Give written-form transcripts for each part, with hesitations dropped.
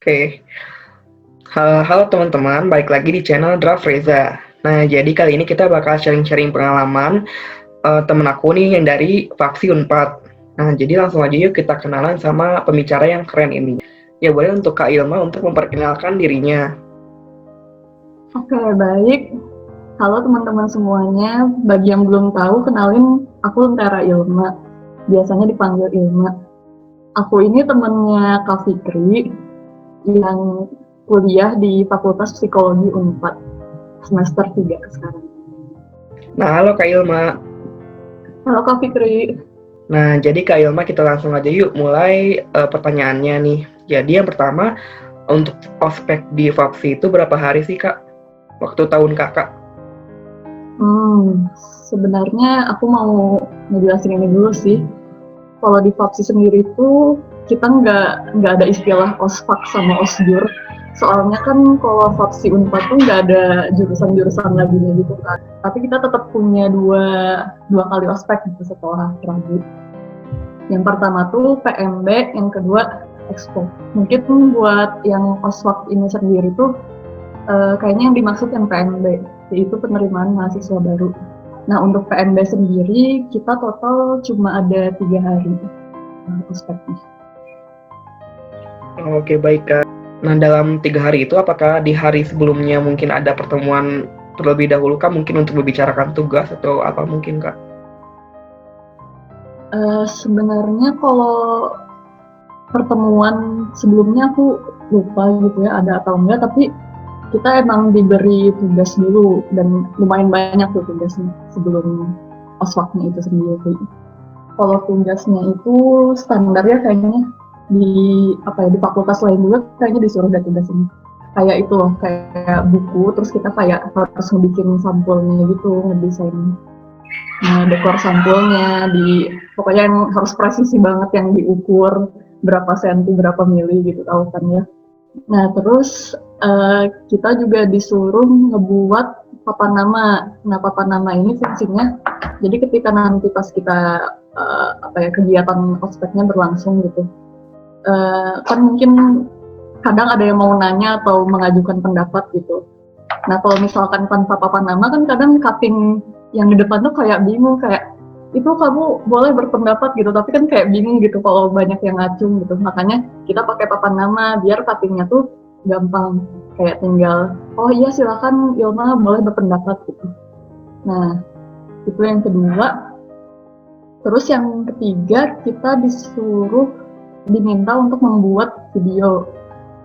Oke, halo teman-teman, balik lagi di channel Draft Reza. Nah, jadi kali ini kita bakal sharing-sharing pengalaman temen aku nih yang dari Faksi Unpad. Nah, jadi langsung aja yuk kita kenalan sama pembicara yang keren ini. Ya boleh untuk Kak Ilma untuk memperkenalkan dirinya. Oke, baik. Halo teman-teman semuanya. Bagi yang belum tahu, kenalin aku Lentera Ilma. Biasanya dipanggil Ilma. Aku ini temennya Kak Fikri yang kuliah di Fakultas Psikologi Unpad semester 3 sekarang. Nah, halo Kak Ilma. Halo Kak Fikri. Nah, jadi Kak Ilma kita langsung aja yuk mulai pertanyaannya nih. Jadi yang pertama, untuk ospek di Faksi itu berapa hari sih Kak? Waktu tahun Kakak? Sebenarnya aku mau ngejelasin ini dulu sih. Kalau di Fapsi sendiri itu kita nggak ada istilah ospek sama osjur. Soalnya kan kalau Fapsi Unpad tuh nggak ada jurusan-jurusan lagi gitu kan. Tapi kita tetap punya dua kali ospek gitu setelah Rabu. Yang pertama tuh PMB, yang kedua Expo. Mungkin buat yang ospek ini sendiri tuh kayaknya yang dimaksud yang PMB, yaitu penerimaan mahasiswa baru. Nah, untuk PMB sendiri, kita total cuma ada 3 hari ospeknya. Oke, baik Kak. Nah, dalam 3 hari itu apakah di hari sebelumnya mungkin ada pertemuan terlebih dahulu Kak, mungkin untuk membicarakan tugas atau apa mungkin Kak? Sebenarnya kalau pertemuan sebelumnya aku lupa gitu ya ada atau enggak, tapi kita emang diberi tugas dulu dan lumayan banyak tuh tugasnya sebelum ospeknya itu sendiri. Kalau tugasnya itu standarnya kayaknya di fakultas lain juga kayaknya disuruh ada tugas ini. Kayak itu loh, kayak buku, terus kita kayak harus ngebikin sampulnya gitu, ngedesain dekor sampulnya, pokoknya yang harus presisi banget, yang diukur berapa senti, berapa mili gitu, tahu kan ya. Nah, terus kita juga disuruh ngebuat papan nama. Nah, papan nama ini fungsinya, jadi ketika nanti pas kita kegiatan ospeknya berlangsung gitu, kan mungkin kadang ada yang mau nanya atau mengajukan pendapat gitu. Nah, kalau misalkan tanpa papan nama kan kadang cutting yang di depan tuh kayak bingung, kayak itu kamu boleh berpendapat gitu, tapi kan kayak bingung gitu kalau banyak yang ngacung gitu. Makanya kita pakai papan nama biar cuttingnya tuh gampang, kayak tinggal oh iya silakan Ilma boleh berpendapat gitu. Nah, itu yang kedua. Terus yang ketiga, kita diminta untuk membuat video.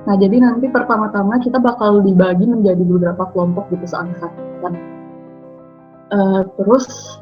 Nah, jadi nanti pertama-tama kita bakal dibagi menjadi beberapa kelompok gitu seangkatan. Terus,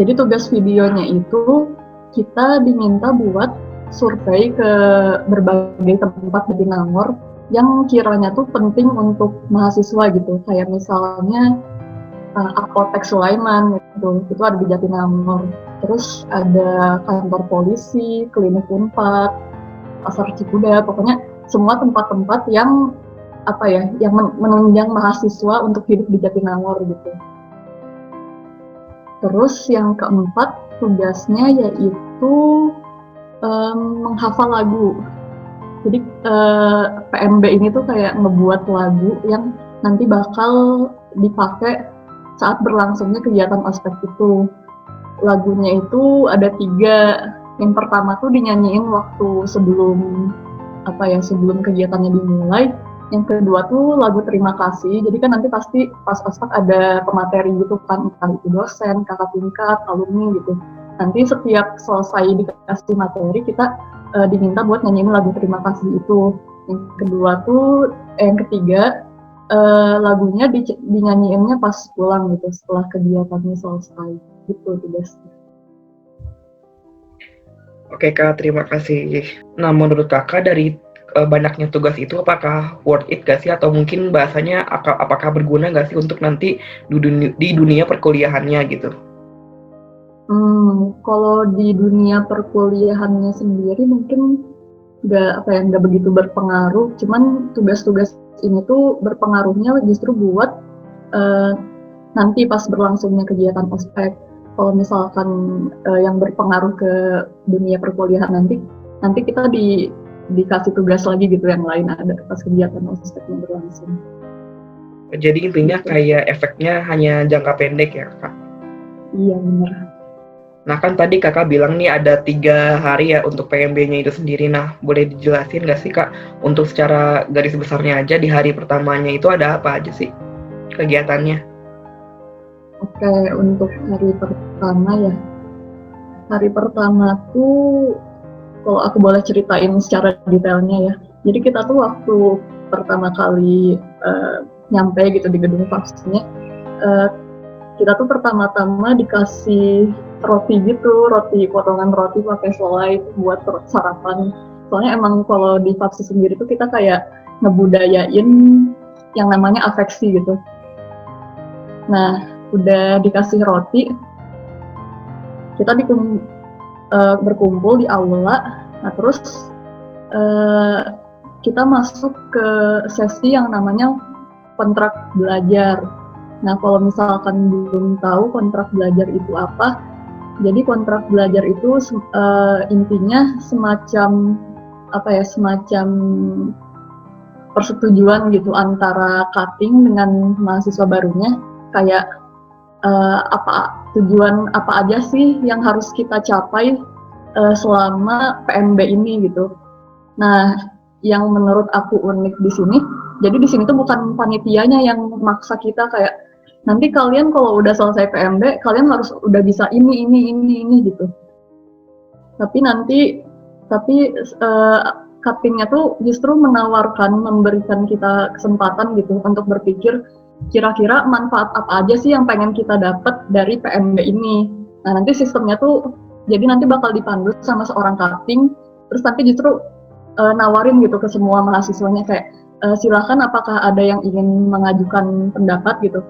jadi tugas videonya itu kita diminta buat survei ke berbagai tempat di Nangor yang kiranya tuh penting untuk mahasiswa gitu. Kayak misalnya Apotek Sulaiman gitu, itu ada di Jatinangor. Terus ada kantor polisi, klinik Unpad, pasar Cikuda, pokoknya semua tempat-tempat yang yang menunjang mahasiswa untuk hidup di Jatinangor gitu. Terus yang keempat tugasnya yaitu menghafal lagu. Jadi PMB ini tuh kayak ngebuat lagu yang nanti bakal dipakai saat berlangsungnya kegiatan ospek itu. Lagunya itu ada 3. Yang pertama tuh dinyanyiin waktu sebelum kegiatannya dimulai. Yang kedua tuh lagu terima kasih. Jadi kan nanti pasti pas ospek ada pemateri gitu kan, entah itu dosen, kakak tingkat, alumni gitu. Nanti setiap selesai dikasih materi kita diminta buat nyanyiin lagu terima kasih itu. Yang ketiga lagunya dinyanyiinnya pas pulang gitu setelah kegiatannya selesai gitu tugasnya. Oke Kak, terima kasih. Nah, menurut Kakak dari banyaknya tugas itu apakah worth it gak sih, atau mungkin bahasanya apakah berguna gak sih untuk nanti di dunia perkuliahannya gitu? Kalau di dunia perkuliahannya sendiri mungkin nggak begitu berpengaruh. Cuman tugas-tugas ini tuh berpengaruhnya justru buat nanti pas berlangsungnya kegiatan ospek. Kalau misalkan yang berpengaruh ke dunia perkuliahan nanti kita dikasih tugas lagi gitu yang lain ada pas kegiatan ospeknya berlangsung. Jadi intinya kayak efeknya hanya jangka pendek ya Kak? Iya benar. Nah kan tadi Kakak bilang nih ada 3 hari ya untuk PMB-nya itu sendiri. Nah boleh dijelasin nggak sih Kak, untuk secara garis besarnya aja di hari pertamanya itu ada apa aja sih kegiatannya? Oke, untuk hari pertama ya. Hari pertama tuh kalau aku boleh ceritain secara detailnya ya. Jadi kita tuh waktu pertama kali nyampe gitu di gedung vaksinnya, kita tuh pertama-tama dikasih roti gitu, potongan roti pakai selai buat sarapan. Soalnya emang kalau di vaksin sendiri tuh kita kayak ngebudayain yang namanya afeksi gitu. Nah, udah dikasih roti, kita berkumpul di aula. Nah, terus kita masuk ke sesi yang namanya kontrak belajar. Nah, kalau misalkan belum tahu kontrak belajar itu apa, jadi kontrak belajar itu intinya semacam persetujuan gitu antara cutting dengan mahasiswa barunya, kayak tujuan apa aja sih yang harus kita capai selama PMB ini gitu. Nah, yang menurut aku unik di sini, jadi di sini tuh bukan panitianya yang maksa kita kayak nanti kalian kalau udah selesai PMB kalian harus udah bisa ini gitu. Tapi cuttingnya tuh justru memberikan kita kesempatan gitu untuk berpikir kira-kira manfaat apa aja sih yang pengen kita dapat dari PMB ini. Nah, nanti sistemnya tuh jadi nanti bakal dipandu sama seorang cutting, terus nanti justru nawarin gitu ke semua mahasiswanya kayak silakan apakah ada yang ingin mengajukan pendapat gitu.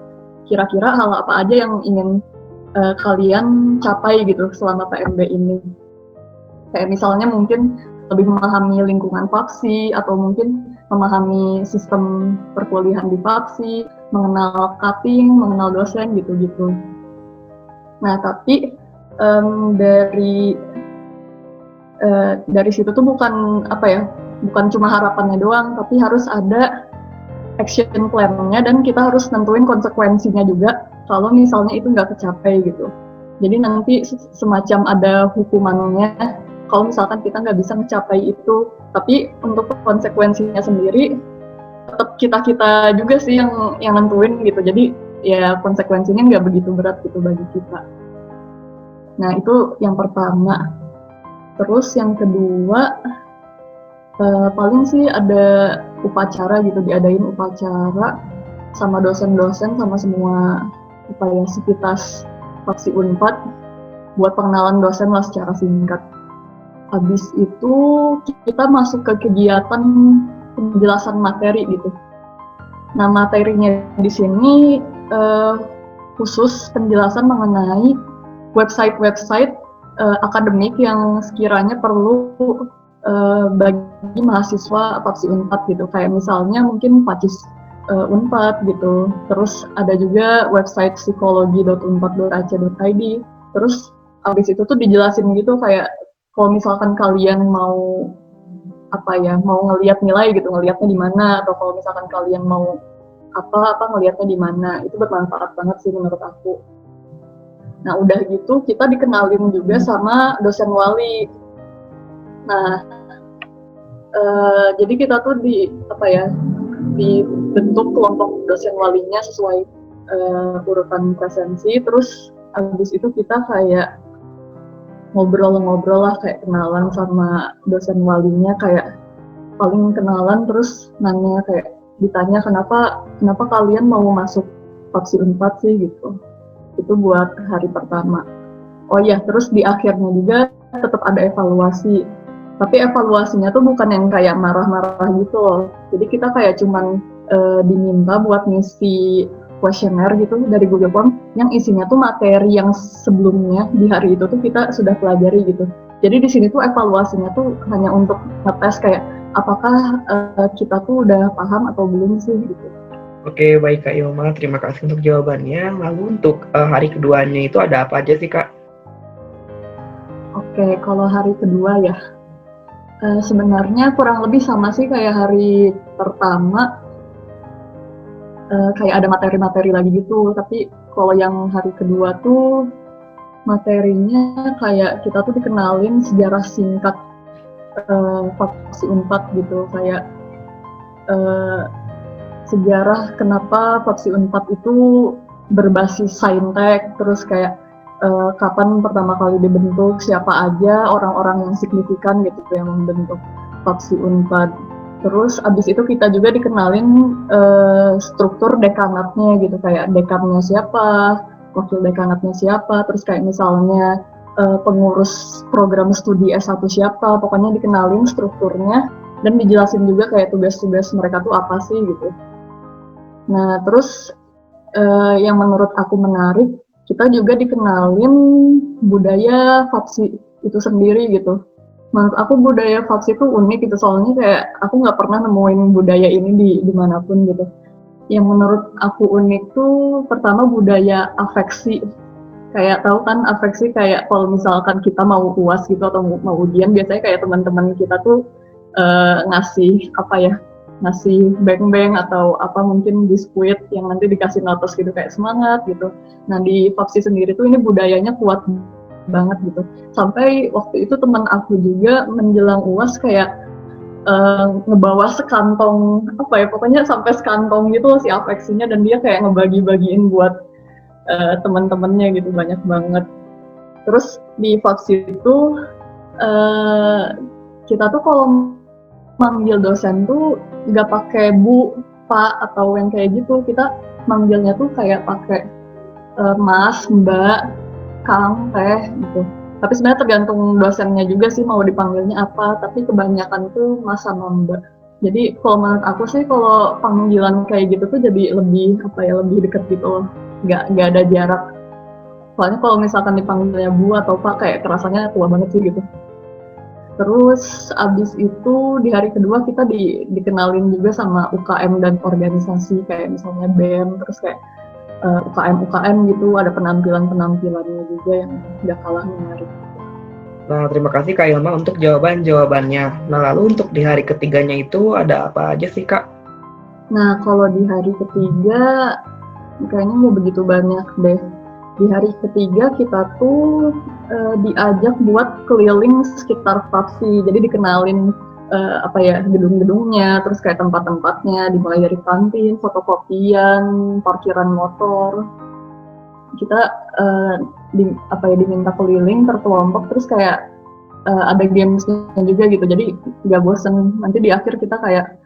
Kira-kira hal apa aja yang ingin kalian capai gitu selama PMB ini. Kayak misalnya mungkin lebih memahami lingkungan faksi atau mungkin memahami sistem perkuliahan di faksi, mengenal cutting, mengenal dosen gitu-gitu. Nah, tapi dari situ tuh bukan cuma harapannya doang, tapi harus ada action plan-nya dan kita harus nentuin konsekuensinya juga kalau misalnya itu nggak kecapai gitu. Jadi nanti semacam ada hukumannya kalau misalkan kita nggak bisa mencapai itu. Tapi untuk konsekuensinya sendiri tetap kita juga sih yang nentuin gitu. Jadi ya konsekuensinya nggak begitu berat gitu bagi kita. Nah, itu yang pertama. Terus yang kedua, paling sih ada upacara gitu, diadain upacara sama dosen-dosen sama semua sivitas faksi Unpad buat pengenalan dosen lah secara singkat. Habis itu kita masuk ke kegiatan penjelasan materi gitu. Nah, materinya di sini khusus penjelasan mengenai website-website akademik yang sekiranya perlu bagi mahasiswa faksi Unpad gitu, kayak misalnya mungkin Pacis Unpad gitu. Terus ada juga website psikologi.unpad.ac.id. Terus habis itu tuh dijelasin gitu kayak kalau misalkan kalian mau ngelihat nilai gitu, ngelihatnya di mana, atau kalau misalkan kalian mau ngelihatnya di mana, itu bermanfaat banget sih menurut aku. Nah, udah gitu kita dikenalin juga sama dosen wali. Nah, jadi kita tuh dibentuk kelompok dosen walinya sesuai urutan presensi. Terus habis itu kita kayak ngobrol-ngobrol lah, kayak kenalan sama dosen walinya, kayak paling kenalan terus nanya, kayak ditanya kenapa kalian mau masuk faksi Unpad sih gitu. Itu buat hari pertama. Oh ya, terus di akhirnya juga tetap ada evaluasi. Tapi evaluasinya tuh bukan yang kayak marah-marah gitu loh. Jadi kita kayak cuman diminta buat ngisi kuesioner gitu dari Google Form yang isinya tuh materi yang sebelumnya di hari itu tuh kita sudah pelajari gitu. Jadi di sini tuh evaluasinya tuh hanya untuk ngetes kayak apakah kita tuh udah paham atau belum sih gitu. Oke, baik Kak Ilma, terima kasih untuk jawabannya. Lalu untuk hari keduanya itu ada apa aja sih Kak? Oke, kalau hari kedua ya, Sebenarnya kurang lebih sama sih kayak hari pertama, kayak ada materi-materi lagi gitu. Tapi kalau yang hari kedua tuh materinya kayak kita tuh dikenalin sejarah singkat Faksi Unpad gitu, kayak sejarah kenapa Faksi Unpad itu berbasis saintek, terus kayak kapan pertama kali dibentuk, siapa aja orang-orang yang signifikan gitu yang membentuk Faksi Unpad. Terus abis itu kita juga dikenalin struktur dekanatnya gitu, kayak dekannya siapa, wakil dekanatnya siapa, terus kayak misalnya pengurus program studi S1 siapa, pokoknya dikenalin strukturnya dan dijelasin juga kayak tugas-tugas mereka tuh apa sih gitu. Nah terus yang menurut aku menarik, kita juga dikenalin budaya Fapsi itu sendiri gitu. Menurut aku budaya Fapsi itu unik gitu, soalnya kayak aku nggak pernah nemuin budaya ini dimanapun gitu. Yang menurut aku unik tuh pertama budaya afeksi. Kayak tahu kan afeksi, kayak kalau misalkan kita mau UAS gitu atau mau ujian, biasanya kayak teman-teman kita tuh ngasih apa ya, ngasih beng-beng atau apa mungkin biskuit yang nanti dikasih notes gitu kayak semangat gitu. Nah di Fapsi sendiri tuh ini budayanya kuat banget gitu. Sampai waktu itu teman aku juga menjelang UAS kayak ngebawa sekantong apa ya, pokoknya sampai sekantong gitu si afeksinya, dan dia kayak ngebagi-bagiin buat teman-temannya gitu, banyak banget. Terus di Fapsi itu kita tuh kalau manggil dosen tuh nggak pakai bu, pak atau yang kayak gitu, kita manggilnya tuh kayak pakai mas, mbak, kang, teh gitu. Tapi sebenarnya tergantung dosennya juga sih mau dipanggilnya apa, tapi kebanyakan tuh mas sama mbak. Jadi kalau menurut aku sih kalau panggilan kayak gitu tuh jadi lebih apa ya, lebih deket gitu loh, nggak ada jarak. Soalnya kalau misalkan dipanggilnya bu atau pak kayak kerasanya tua banget sih gitu. Terus abis itu di hari kedua kita dikenalin juga sama UKM dan organisasi kayak misalnya BEM, terus kayak UKM gitu, ada penampilan-penampilannya juga yang gak kalah menarik. Nah, terima kasih Kak Ilma untuk jawaban-jawabannya. Nah, lalu untuk di hari ketiganya itu ada apa aja sih Kak? Nah, kalau di hari ketiga kayaknya nggak begitu banyak deh. Di hari ketiga kita tuh diajak buat keliling sekitar Fapsi, jadi dikenalin apa ya, gedung-gedungnya, terus kayak tempat-tempatnya, dimulai dari kantin, fotokopian, parkiran motor. Kita diminta keliling per kelompok, terus kayak ada gamesnya juga gitu, jadi nggak bosen. Nanti di akhir kita kayak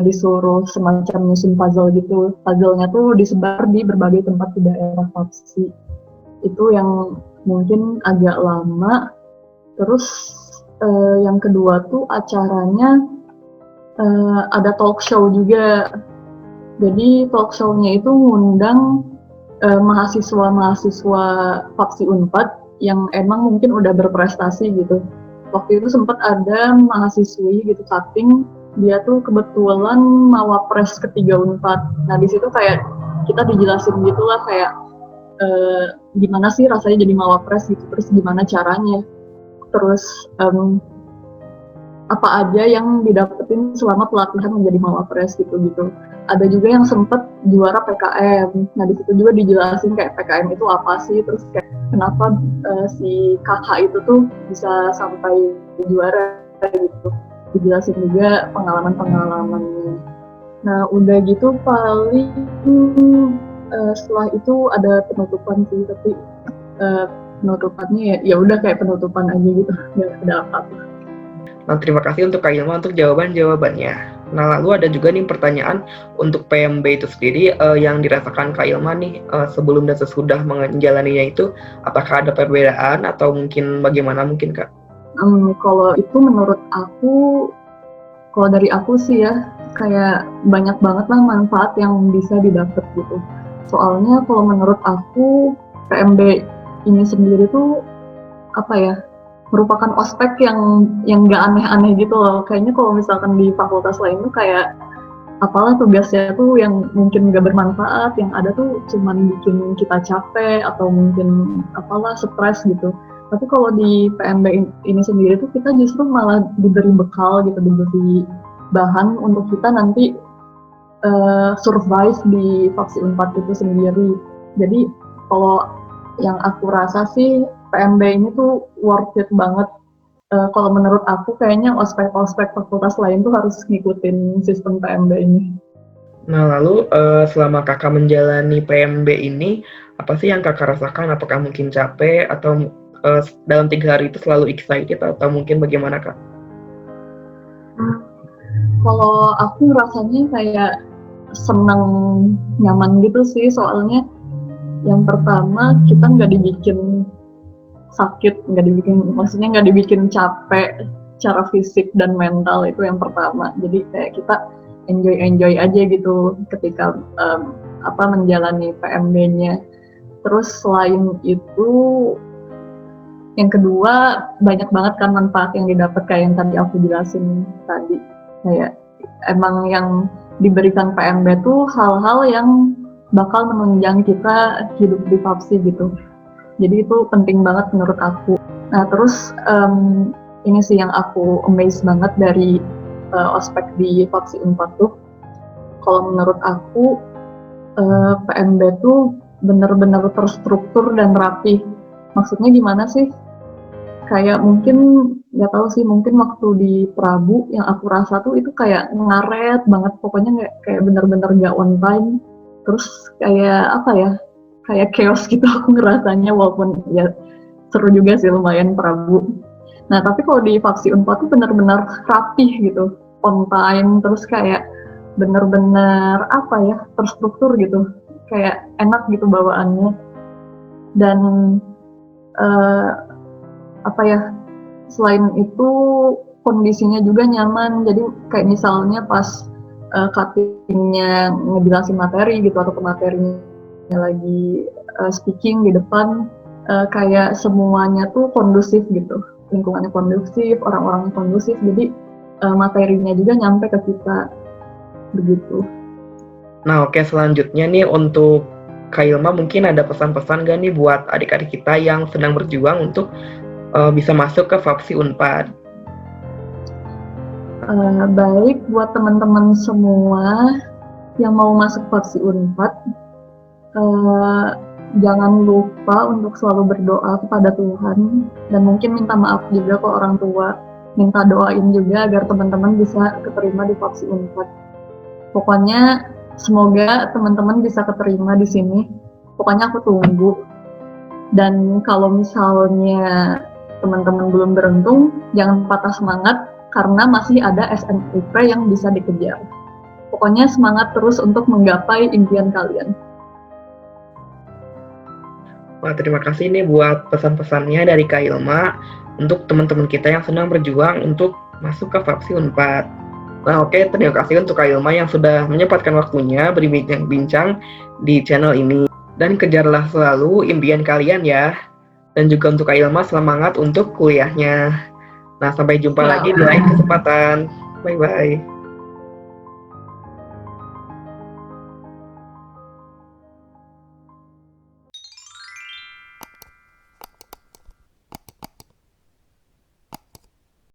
disuruh semacam nyusun puzzle gitu. Puzzle-nya tuh disebar di berbagai tempat di daerah Fapsi. Itu yang mungkin agak lama. Terus yang kedua tuh acaranya ada talk show juga. Jadi talk show-nya itu ngundang mahasiswa-mahasiswa Fapsi Unpad yang emang mungkin udah berprestasi gitu. Waktu itu sempat ada mahasiswi gitu cutting, dia tuh kebetulan mawapres ketiga Unpad. Nah di situ kayak kita dijelasin gitulah kayak gimana sih rasanya jadi mawapres gitu, terus gimana caranya, terus apa aja yang didapetin selama pelatihan menjadi mawapres gitu. Ada juga yang sempat juara PKM. Nah di situ juga dijelasin kayak PKM itu apa sih, terus kayak kenapa si kakak itu tuh bisa sampai juara gitu. Dijelasin juga pengalaman-pengalamannya. Nah udah gitu paling setelah itu ada penutupan sih, tapi penutupannya ya udah kayak penutupan aja gitu, nggak ada apa-apa. Nah, terima kasih untuk Kak Ilma untuk jawaban-jawabannya. Nah, lalu ada juga nih pertanyaan untuk PMB itu sendiri yang dirasakan Kak Ilma nih sebelum dan sesudah menjalaninya itu, apakah ada perbedaan atau mungkin bagaimana mungkin Kak? Kalau itu menurut aku, kalau dari aku sih ya, kayak banyak banget lah manfaat yang bisa didapat gitu. Soalnya kalau menurut aku PMB ini sendiri tuh apa ya, merupakan ospek yang nggak aneh-aneh gitu loh. Kayaknya kalau misalkan di fakultas lain tuh kayak apalah tugasnya tuh yang mungkin nggak bermanfaat, yang ada tuh cuman bikin kita capek atau mungkin apalah stres gitu. Tapi kalau di PMB ini sendiri tuh kita justru malah diberi bekal gitu, diberi bahan untuk kita nanti survive di Faksi Unpad itu sendiri. Jadi kalau yang aku rasa sih PMB ini tuh worth it banget. Kalau menurut aku kayaknya ospek-ospek fakultas lain tuh harus ngikutin sistem PMB ini. Nah, lalu selama kakak menjalani PMB ini, apa sih yang kakak rasakan? Apakah mungkin capek atau dalam 3 hari itu selalu excited atau mungkin bagaimana, Kak? Kalau aku rasanya kayak senang, nyaman gitu sih, soalnya yang pertama kita nggak dibikin sakit, maksudnya nggak dibikin capek secara fisik dan mental, itu yang pertama. Jadi kayak kita enjoy aja gitu ketika menjalani PMB-nya. Terus selain itu, yang kedua banyak banget kan manfaat yang didapat kayak yang tadi aku jelasin tadi. Kayak emang yang diberikan PMB tuh hal-hal yang bakal menunjang kita hidup di Fapsi gitu. Jadi itu penting banget menurut aku. Nah terus ini sih yang aku amazed banget dari ospek di Fapsi Unpad tuh. Kalau menurut aku PMB tuh benar-benar terstruktur dan rapi. Maksudnya gimana sih? Kayak mungkin nggak tahu sih, mungkin waktu di Prabu yang aku rasa tuh itu kayak ngaret banget, pokoknya kayak benar-benar nggak on time. Terus kayak apa ya? Kayak chaos gitu aku ngerasanya, walaupun ya seru juga sih lumayan Prabu. Nah tapi kalau di Faksi Unpad tuh benar-benar rapih gitu, on time, terus kayak benar-benar apa ya, terstruktur gitu, kayak enak gitu bawaannya. Dan selain itu kondisinya juga nyaman. Jadi kayak misalnya pas cuttingnya ngejelasin materi gitu, atau pematerinya lagi speaking di depan, kayak semuanya tuh kondusif gitu, lingkungannya kondusif, orang-orangnya kondusif, jadi materinya juga nyampe ke kita begitu. Nah, oke, selanjutnya nih untuk Kak Ilma, mungkin ada pesan-pesan gak nih buat adik-adik kita yang sedang berjuang untuk bisa masuk ke Fapsi Unpad? Baik, buat teman-teman semua yang mau masuk Fapsi Unpad, jangan lupa untuk selalu berdoa kepada Tuhan, dan mungkin minta maaf juga ke orang tua, minta doain juga agar teman-teman bisa keterima di Fapsi Unpad. Pokoknya semoga teman-teman bisa keterima di sini. Pokoknya aku tunggu. Dan kalau misalnya teman-teman belum beruntung, jangan patah semangat karena masih ada SNIP yang bisa dikejar. Pokoknya semangat terus untuk menggapai impian kalian. Wah, terima kasih nih buat pesan-pesannya dari Kak Ilma untuk teman-teman kita yang sedang berjuang untuk masuk ke Fapsi Unpad. Nah, oke, terima kasih untuk Kak Ilma yang sudah menyempatkan waktunya berbincang-bincang di channel ini. Dan kejarlah selalu impian kalian ya. Dan juga untuk Kak Ilma, semangat untuk kuliahnya. Nah, sampai jumpa lagi di lain kesempatan. Bye-bye.